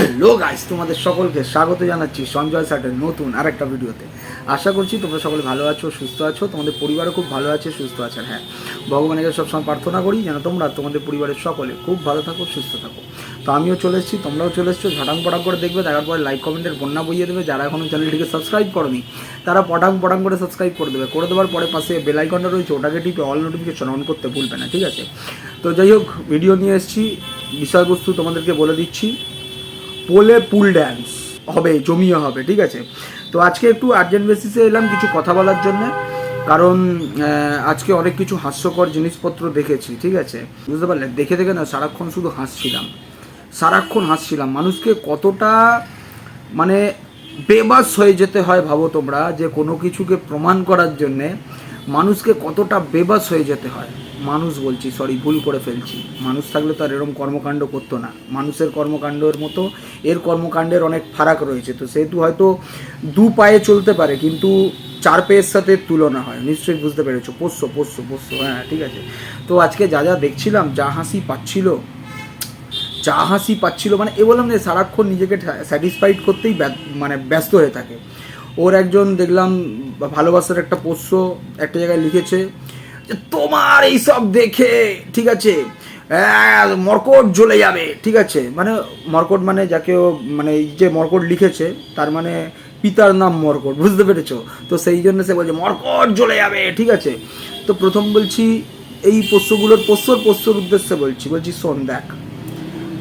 Hello guys, তোমাদের সকলকে স্বাগত জানাচ্ছি সঞ্জয় স্যারের নতুন আরেকটা ভিডিওতে। আশা করছি তোমরা সকলে ভালো আছো, সুস্থ আছো, তোমাদের পরিবারও খুব ভালো আছে, সুস্থ আছে। হ্যাঁ, ভগবানের সবসময় প্রার্থনা করি যেন তোমরা তোমাদের পরিবারের সকলে খুব ভালো থাকো, সুস্থ থাকো। তো আমিও চলে এসেছি, তোমরাও চলে এসছো। ঝটাং পটাং করে দেখবে, দেখার পরে লাইক কমেন্টের বন্যা বইয়ে দেবে। যারা এখনও চ্যানেলটিকে সাবস্ক্রাইব করনি তারা পটাং পটাং করে সাবস্ক্রাইব করে দেবে। করে দেওয়ার পরে পাশে বেল আইকনটা রয়েছে, ওটাকে টিপে অল নোটিফিকেশন অন করতে ভুলবে না, ঠিক আছে? তো যাই হোক, ভিডিও নিয়ে এসেছি, বিষয়বস্তু তোমাদেরকে বলে দিচ্ছি। পোলে পুল ড্যান্স হবে, জমিয়ে হবে, ঠিক আছে? তো আজকে একটু আর্জেন্ট বেসিসে এলাম কিছু কথা বলার জন্য, কারণ আজকে অনেক কিছু হাস্যকর জিনিসপত্র দেখেছি, ঠিক আছে? বুঝতে পারলে? দেখে দেখে না সারাক্ষণ শুধু হাসছিলাম। মানুষকে কতটা মানে বেবাস হয়ে যেতে হয় ভাবো তোমরা, যে কোনো কিছুকে প্রমাণ করার জন্যে মানুষকে কতটা বেবাস হয়ে যেতে হয়। মানুষ বলছি, সরি, ভুল করে ফেলছি। মানুষ থাকলে তো আর এরকম কর্মকাণ্ড করতো না। মানুষের কর্মকাণ্ডের মতো এর কর্মকাণ্ডের অনেক ফারাক রয়েছে। তো সেহেতু হয়তো দু পায়ে চলতে পারে, কিন্তু চার পায়ের সাথে তুলনা হয়। নিশ্চয়ই বুঝতে পেরেছো? পোষ্য, হ্যাঁ, ঠিক আছে। তো আজকে যা দেখছিলাম, যা হাসি পাচ্ছিল, মানে এ বললাম যে সারাক্ষণ নিজেকে স্যাটিসফাইড করতেই মানে ব্যস্ত হয়ে থাকে। ওর একজন দেখলাম ভালোবাসার একটা পোষ্য একটা জায়গায় লিখেছে যে তোমার এইসব দেখে, ঠিক আছে, মর্কট জ্বলে যাবে, ঠিক আছে? মানে মর্কট মানে যাকে মানে এই যে মর্কট লিখেছে তার মানে পিতার নাম মর্কট, বুঝতে পেরেছো? তো সেই জন্য সে বলছে মর্কট জ্বলে যাবে, ঠিক আছে? তো প্রথম বলছি, এই পোষ্যর উদ্দেশ্যে বলছি শোন, দেখ,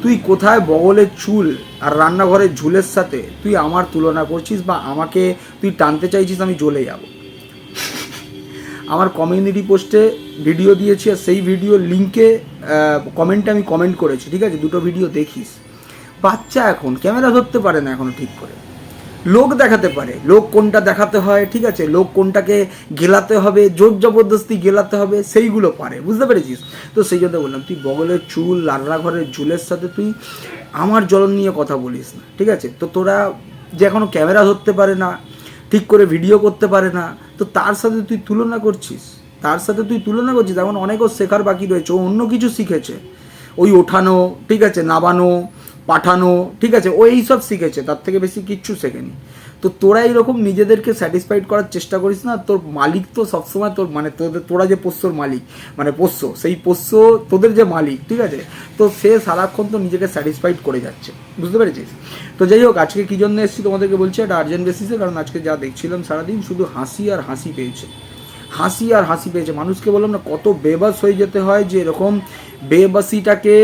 তুই কোথায় বগলের চুল আর রান্নাঘরের ঝুলের সাথে তুই আমার তুলনা করছিস, বা আমাকে তুই টানতে চাইছিস আমি জ্বলে যাব? আমার কমিউনিটি পোস্টে ভিডিও দিয়েছি, আর সেই ভিডিও লিঙ্কে কমেন্টে আমি কমেন্ট করেছি, ঠিক আছে? দুটো ভিডিও দেখিস। বাচ্চা এখন ক্যামেরা ধরতে পারে না এখনও ঠিক করে, লোক দেখাতে পারে, লোক কোনটা দেখাতে হয়, ঠিক আছে? লোক কোনটাকে গেলাতে হবে, জোর জবরদস্তি গেলাতে হবে, সেইগুলো পারে, বুঝতে পেরেছিস? তো সেই জন্য বললাম, তুই বগলের চুল রান্নাঘরের ঝুলের সাথে তুই আমার জ্বলন নিয়ে কথা বলিস না, ঠিক আছে? তো তোরা যে এখনও ক্যামেরা ধরতে পারে না, ঠিক করে ভিডিও করতে পারে না, তো তার সাথে তুই তুলনা করছিস, এমন অনেকও শেখার বাকি রয়েছে। ও অন্য কিছু শিখেছে, ওই ওঠানো, ঠিক আছে, নাবানো, পাঠানো, ঠিক আছে, ও এইসব শিখেছে, তার থেকে বেশি কিচ্ছু শেখেনি। তো তোরা এইরকম নিজেদেরকে স্যাটিসফাইড করার চেষ্টা করিস না। তোর মালিক তো সবসময় তোর, মানে তোরা যে পোষ্যর মালিক, মানে পোষ্য, সেই পোষ্য তোদের যে মালিক, ঠিক আছে? তো সে সারাক্ষণ তো নিজেকে স্যাটিসফাইড করে যাচ্ছে, বুঝতে পেরেছিস? তো যাই হোক, আজকে কী জন্য এসেছি তোমাদেরকে বলছি, এটা আর্জেন্ট বেসিসে, কারণ আজকে যা দেখছিলাম সারাদিন শুধু হাসি আর হাসি পেয়েছে। মানুষকে বললাম না, কত বেবাস হয়ে যেতে হয়, যে এরকম বেবাসিটাকে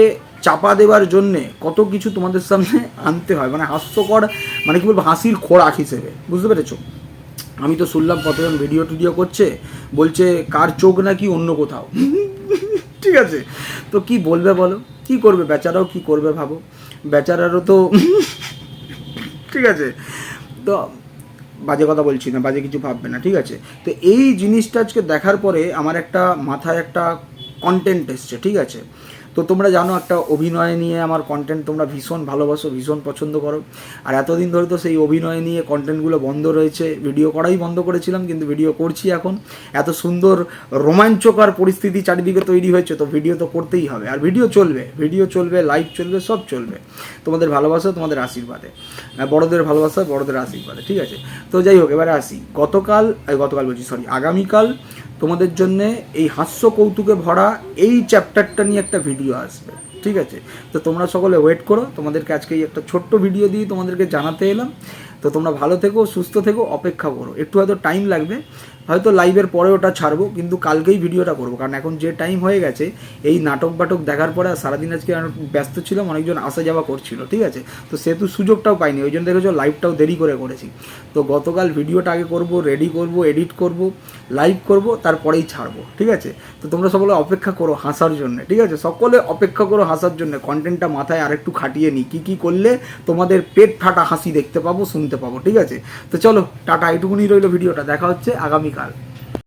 চাপা দেওয়ার জন্যে কত কিছু তোমাদের সামনে আনতে হয়, মানে হাস্যকর, মানে কী বলবো, হাসির খোরাক হিসেবে, বুঝতে পেরেছো? আমি তো শুনলাম কতজন ভিডিও করছে, বলছে কার চোখ নাকি অন্য কোথাও, ঠিক আছে? তো কি বলবে বলো, কি করবে বেচারাও, কি করবে ভাবো, বেচারারও তো ঠিক আছে? তো বাজে কথা বলছি না, বাজে কিছু ভাববে না, ঠিক আছে? তো এই জিনিসটা আজকে দেখার পরে আমার একটা মাথায় একটা কন্টেন্ট এসছে, ঠিক আছে? তো তোমরা জানো, একটা অভিনয় নিয়ে আমার কন্টেন্ট তোমরা ভীষণ ভালোবাসো, ভীষণ পছন্দ করো। আর এতদিন ধরে তো সেই অভিনয় নিয়ে কন্টেন্টগুলো বন্ধ রয়েছে, ভিডিও করাই বন্ধ করেছিলাম, কিন্তু ভিডিও করছি এখন। এত সুন্দর রোমাঞ্চকর পরিস্থিতি চারিদিকে তৈরি হয়েছে, তো ভিডিও তো করতেই হবে, আর ভিডিও চলবে, লাইভ চলবে, সব চলবে তোমাদের ভালোবাসা, তোমাদের আশীর্বাদে, বড়দের ভালোবাসা, বড়দের আশীর্বাদে, ঠিক আছে? তো যাই হোক, এবারে আসি। আগামীকাল তোমাদের জন্যে এই হাস্য কৌতুকে ভরা এই চ্যাপ্টারটা নিয়ে একটা ভিডিও আসবে, ঠিক আছে? তো তোমরা সকলে ওয়েট করো, তোমাদেরকে আজকে এই একটা ছোট্ট ভিডিও দিয়ে তোমাদেরকে জানাতে এলাম। তো তোমরা ভালো থেকো, সুস্থ থেকো, অপেক্ষা করো, একটু হয়তো টাইম লাগবে, হয়তো লাইভের পরে ওটা ছাড়বো, কিন্তু কালকেই ভিডিওটা করবো, কারণ এখন যে টাইম হয়ে গেছে, এই নাটক দেখার পরে সারাদিন আজকে ব্যস্ত ছিলাম, অনেকজন আসা যাওয়া করছিল, ঠিক আছে? তো সেহেতু সুযোগটাও পাইনি, ওই জন্য দেখেছো লাইভটাও দেরি করে করেছি। তো গতকাল ভিডিওটা আগে করবো, রেডি করবো, এডিট করবো, লাইভ করবো, তারপরেই ছাড়বো, ঠিক আছে? তো তোমরা সকলে অপেক্ষা করো হাসার জন্য, ঠিক আছে? সকলে অপেক্ষা করো হাসার জন্য। কন্টেন্টটা মাথায় আরেকটু খাটিয়ে নিই, কী করলে তোমাদের পেট ফাটা হাসি দেখতে পাবো, শুনতে পাবো, ঠিক আছে? তো চলো, টাটা, এইটুকুনি রইলো ভিডিওটা, দেখা হচ্ছে আগামীকাল।